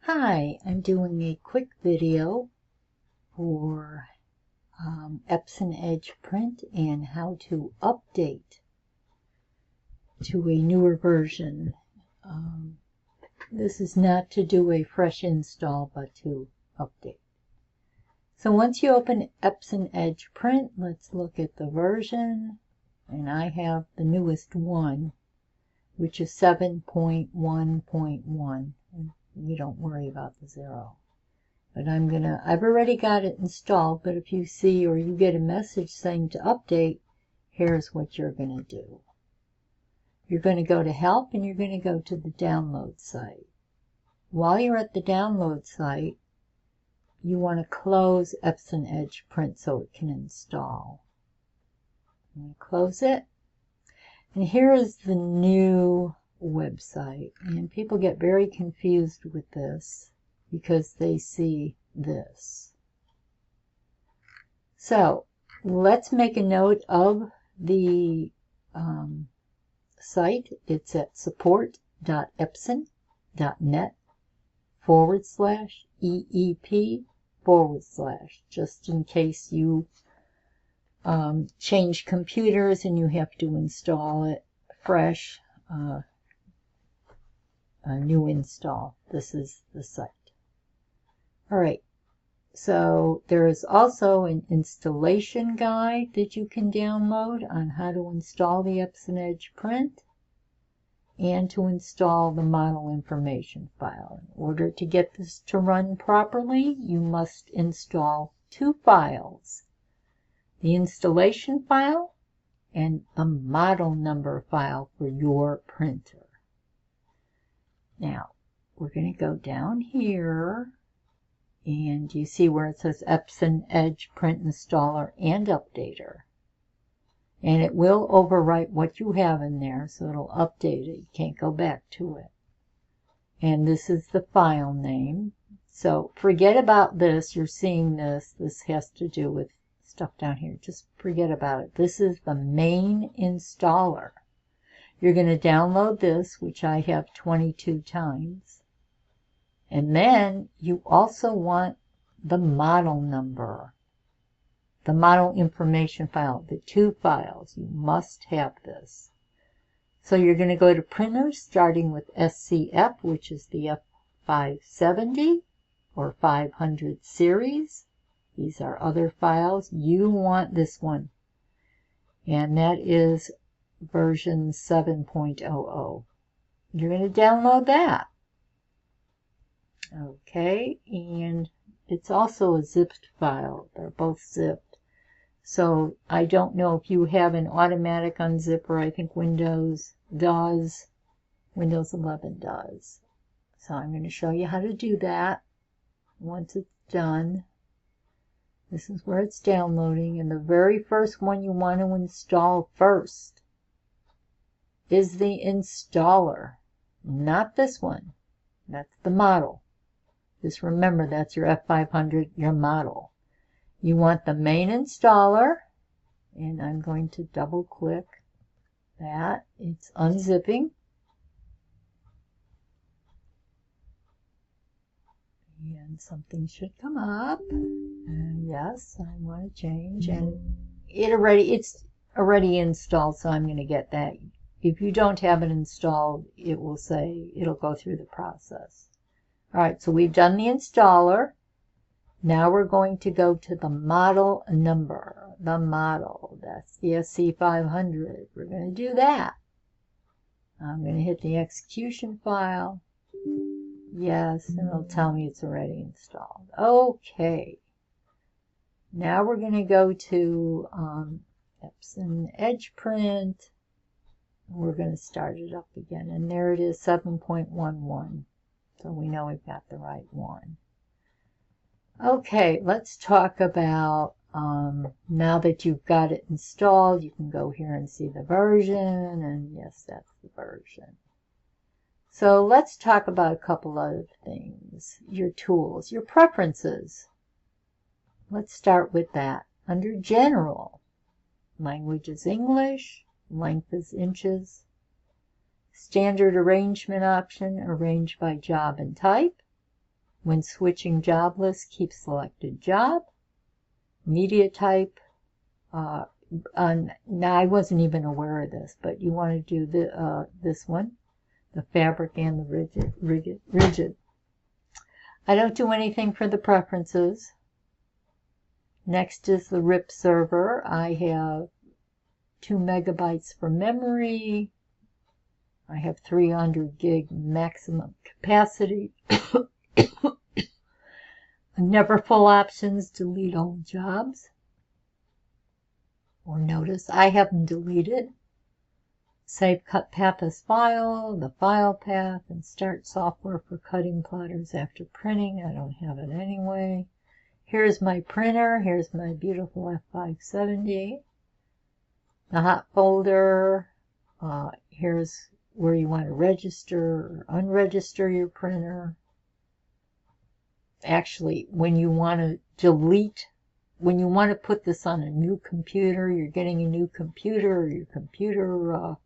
Hi, I'm doing a quick video for Epson Edge Print and how to update to a newer version. This is not to do a fresh install, but to update. So once you open Epson Edge Print, let's look at the version. And I have the newest one, which is 7.1.1. We don't worry about the 0. But I've already got it installed, but if you see or you get a message saying to update, here's what you're going to do. You're going to go to Help and you're going to go to the download site. While you're at the download site, you want to close Epson Edge Print so it can install. I'm going to close it. And here is the new website. And people get very confused with this because they see this. So let's make a note of the site. It's at support.epson.net/EEP/, just in case you change computers and you have to install it fresh, a new install. This is the site. Alright, so there is also an installation guide that you can download on how to install the Epson Edge Print and to install the model information file. In order to get this to run properly, you must install 2 files. The installation file and the model number file for your printer. Now, we're going to go down here, and you see where it says Epson Edge Print Installer and Updater. And it will overwrite what you have in there, so it'll update it. You can't go back to it. And this is the file name. So forget about this. You're seeing this. This has to do with stuff down here. Just forget about it. This is the main installer. You're going to download this, which I have 22 times. And then you also want the model number, the model information file, the 2 files. You must have this. So you're going to go to printers, starting with SCF, which is the F570 or 500 series. These are other files. You want this one. And that is version 7.00. You're going to download that. Okay, and it's also a zipped file. They're both zipped. So I don't know if you have an automatic unzipper. I think Windows does. Windows 11 does. So I'm going to show you how to do that once it's done. This is where it's downloading, and the very first one you want to install first is the installer, not this one. That's the model. Just remember, that's your F500, your model. You want the main installer, and I'm going to double click that. It's unzipping. And something should come up. Yes, I want to change. And it's already installed, so I'm going to get that. If you don't have it installed, it will say it'll go through the process. Alright, so we've done the installer. Now we're going to go to the model number. The model, that's the SC500. We're going to do that. I'm going to hit the execution file. Yes, and it'll tell me it's already installed. Okay. Now we're going to go to Epson Edge Print. We're going to start it up again. And there it is, 7.11. So we know we've got the right one. Okay, let's talk about, now that you've got it installed, you can go here and see the version. And yes, that's the version. So let's talk about a couple other things. Your tools, your preferences. Let's start with that. Under General, language is English, length is inches. Standard arrangement option, arrange by job and type. When switching job lists, keep selected job. Media type. Now I wasn't even aware of this, but you want to do this one, the fabric and the rigid. I don't do anything for the preferences. Next is the RIP server. I have 2 megabytes for memory. I have 300 gig maximum capacity. Never full options, delete all jobs. Or notice I have them deleted. Save cut path as file, the file path, and start software for cutting plotters after printing. I don't have it anyway. Here's my printer. Here's my beautiful F570. The hot folder. Here's where you want to register or unregister your printer. Actually, when you want to delete, when you want to put this on a new computer, you're getting a new computer, or your computer,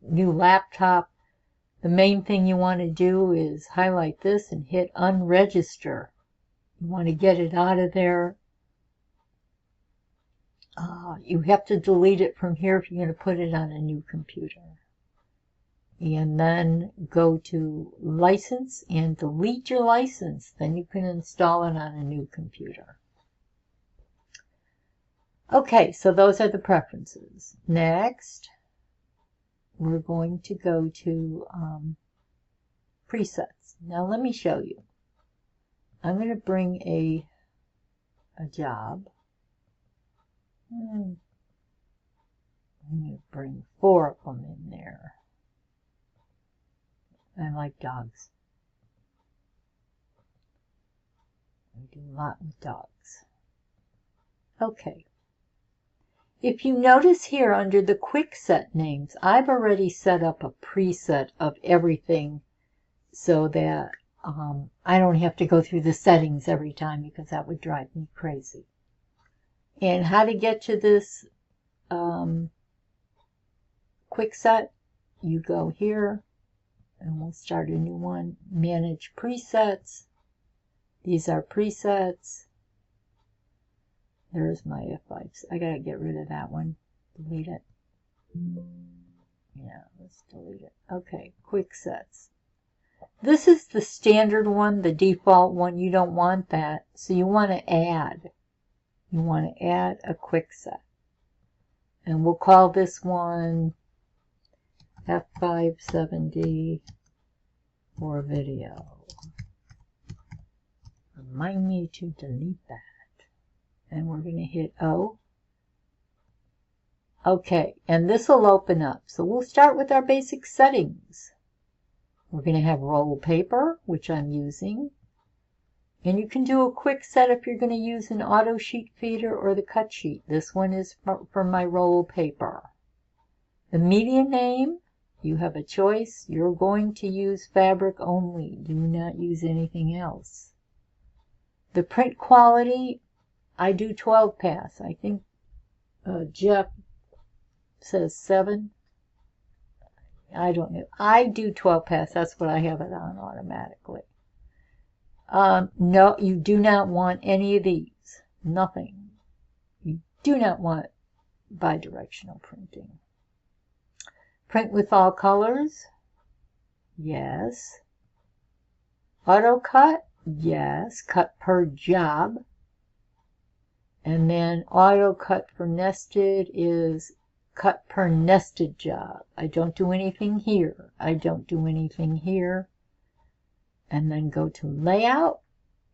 new laptop, the main thing you want to do is highlight this and hit unregister. You want to get it out of there. You have to delete it from here if you're going to put it on a new computer. And then go to license and delete your license. Then you can install it on a new computer. Okay, so those are the preferences. Next, we're going to go to presets. Now let me show you. I'm going to bring a job. I'm going to bring 4 of them in there. I like dogs. I do a lot with dogs. Okay. If you notice here under the quick set names, I've already set up a preset of everything so that I don't have to go through the settings every time because that would drive me crazy. And how to get to this quick set, you go here. And we'll start a new one. Manage presets. These are presets. There's my F5. I gotta get rid of that one. Delete it. Yeah, let's delete it. Okay, quick sets. This is the standard one, the default one. You don't want that. So you want to add. You want to add a quick set. And we'll call this one F570 for video. Remind me to delete that. And we're going to hit O. Okay, and this will open up. So we'll start with our basic settings. We're going to have roll paper, which I'm using. And you can do a quick set if you're going to use an auto sheet feeder or the cut sheet. This one is for my roll paper. The media name. You have a choice. You're going to use fabric only. Do not use anything else. The print quality, I do 12 pass. I think Jeff says 7. I don't know. I do 12 pass. That's what I have it on automatically. No, you do not want any of these. Nothing. You do not want bidirectional printing. Print with all colors? Yes. Auto cut? Yes. Cut per job. And then auto cut for nested is cut per nested job. I don't do anything here. I don't do anything here. And then go to layout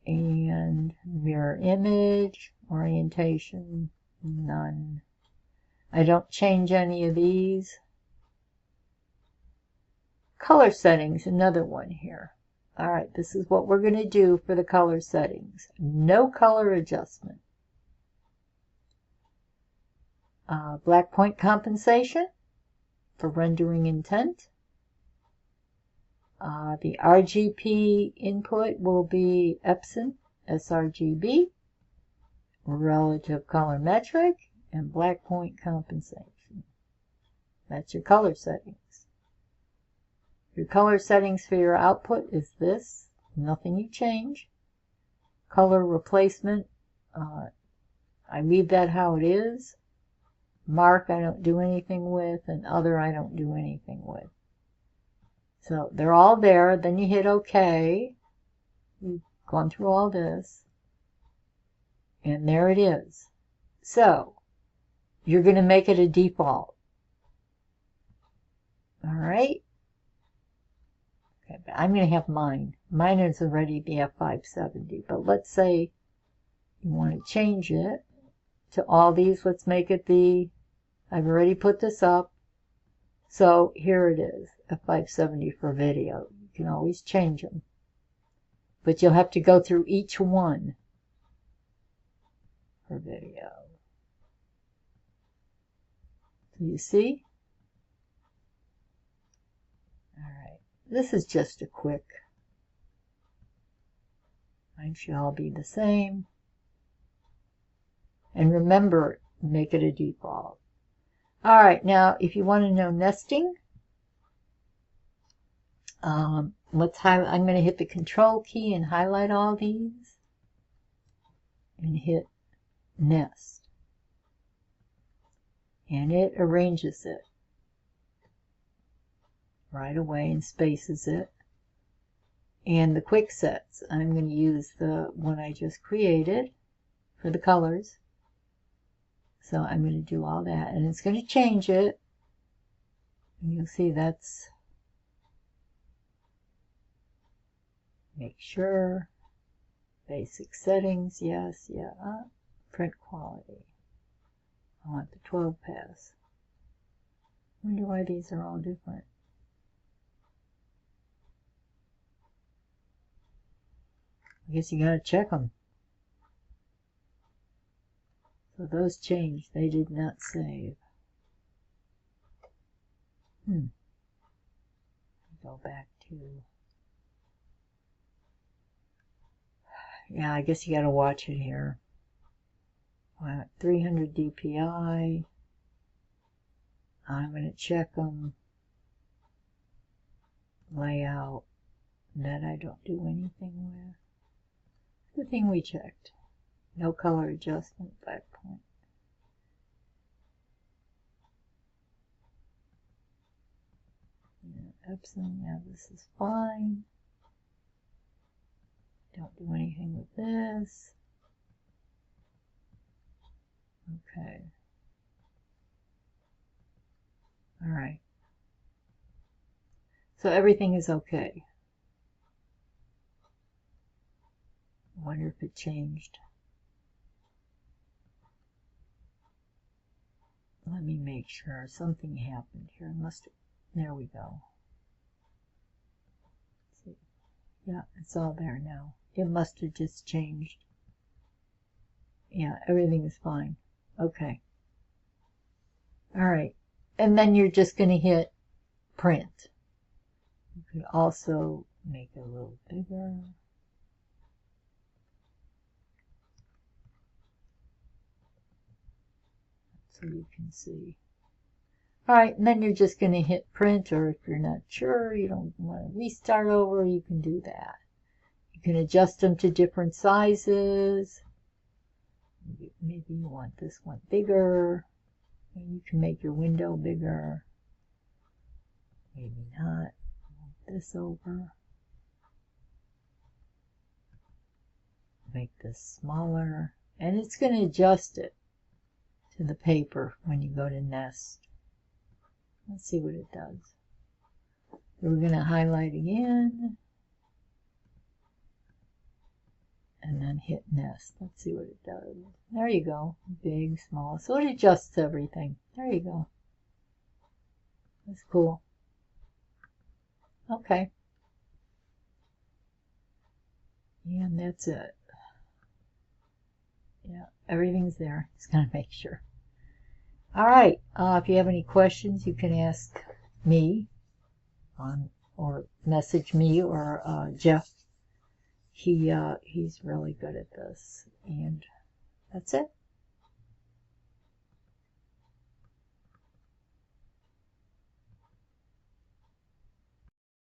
and mirror image, orientation, none. I don't change any of these. Color settings, another one here. All right, this is what we're going to do for the color settings. No color adjustment. Black point compensation for rendering intent. The RGB input will be Epson sRGB. Relative color metric and black point compensation. That's your color settings. Your color settings for your output is this. nothing you change. Color replacement, I leave that how it is. Mark I don't do anything with, and other I don't do anything with. So they're all there. Then you hit OK. You've gone through all this. And there it is. So you're going to make it a default. All right. Okay, but I'm going to have mine. Mine is already the F570. But let's say you want to change it to all these. Let's make it the, I've already put this up. So here it is, F570 for video. You can always change them. But you'll have to go through each one for video. So you see? All right. This is just a quick. Mine should all be the same. And remember, make it a default. All right, now if you want to know nesting, I'm going to hit the Control key and highlight all these and hit Nest. And it arranges it right away and spaces it. And the quick sets, I'm going to use the one I just created for the colors. So I'm going to do all that, and it's going to change it. And you'll see that's, make sure, basic settings, yes, yeah, print quality. I want the 12 pass. Wonder why these are all different. I guess you got to check them. So those changed. They did not save. Go back to... Yeah, I guess you got to watch it here. 300 DPI. I'm going to check them. Layout. That I don't do anything with. The thing we checked. No color adjustment, 5 point. Yeah, Epson, yeah, this is fine. Don't do anything with this. Okay. All right. So everything is okay. I wonder if it changed. Let me make sure something happened here. There we go. Let's see. Yeah, it's all there now. It must have just changed. Yeah, everything is fine. Okay. All right. And then you're just going to hit print. You could also make it a little bigger. So you can see. All right, and then you're just going to hit print, or if you're not sure, you don't want to restart over, you can do that. You can adjust them to different sizes. Maybe you want this one bigger. And you can make your window bigger. Maybe not. Move this over. Make this smaller. And it's going to adjust it to the paper when you go to Nest. Let's see what it does. So we're going to highlight again. And then hit Nest. Let's see what it does. There you go. Big, small. So it adjusts everything. There you go. That's cool. Okay. And that's it. Yeah, everything's there. Just gotta make sure. All right. If you have any questions, you can ask me or message me or Jeff. He's really good at this. And that's it.